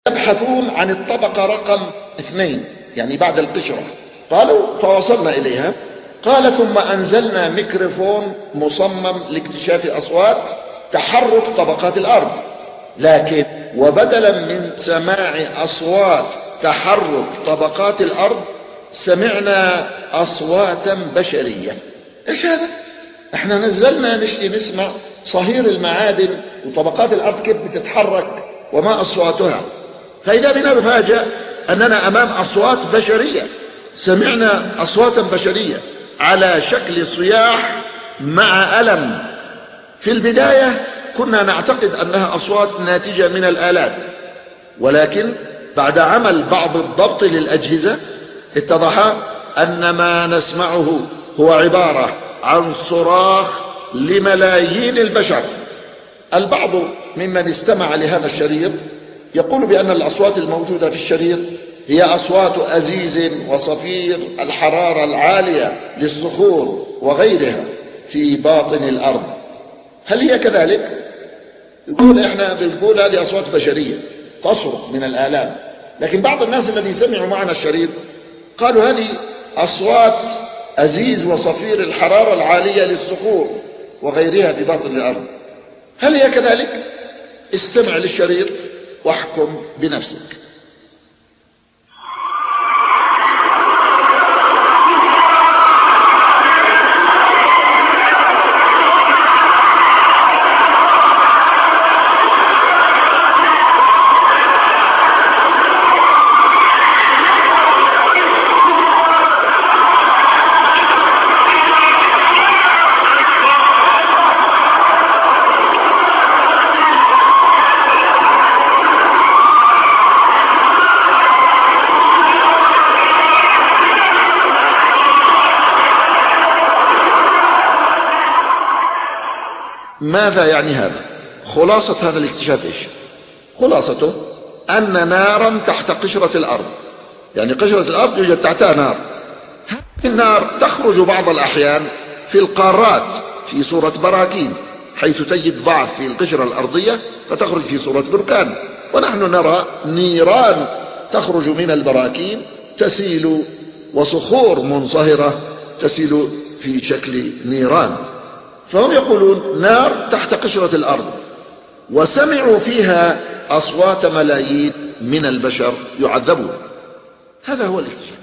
يبحثون عن الطبقة رقم 2، يعني بعد القشرة. قالوا فوصلنا إليها. قال ثم أنزلنا ميكروفون مصمم لاكتشاف أصوات تحرك طبقات الأرض، لكن وبدلا من سماع أصوات تحرك طبقات الأرض سمعنا أصواتا بشرية. إيش هذا؟ احنا نزلنا نشتي نسمع صهير المعادن وطبقات الأرض كيف بتتحرك وما أصواتها، فإذا بنا بفاجأ أننا أمام أصوات بشرية. سمعنا أصواتا بشرية على شكل صياح مع ألم. في البداية كنا نعتقد أنها أصوات ناتجة من الآلات، ولكن بعد عمل بعض الضبط للأجهزة اتضح أن ما نسمعه هو عبارة عن صراخ لملايين البشر. البعض ممن استمع لهذا الشريط يقول بأن الأصوات الموجودة في الشريط هي أصوات أزيز وصفير الحرارة العالية للصخور وغيرها في باطن الأرض. هل هي كذلك؟ يقول احنا بنقول هذه أصوات بشرية تصرخ من الآلام، لكن بعض الناس الذين سمعوا معنا الشريط قالوا هذه أصوات أزيز وصفير الحرارة العالية للصخور وغيرها في باطن الأرض. هل هي كذلك؟ استمع للشريط واحكم بنفسك. ماذا يعني هذا؟ خلاصة هذا الاكتشاف ايش؟ خلاصته أن نارا تحت قشرة الأرض، يعني قشرة الأرض يوجد تحتها نار. هذه النار تخرج بعض الأحيان في القارات في صورة براكين، حيث تجد ضعف في القشرة الأرضية فتخرج في صورة بركان، ونحن نرى نيران تخرج من البراكين تسيل وصخور منصهرة تسيل في شكل نيران. فهم يقولون نار تحت قشرة الأرض، وسمعوا فيها أصوات ملايين من البشر يعذبون. هذا هو الاكتشاف.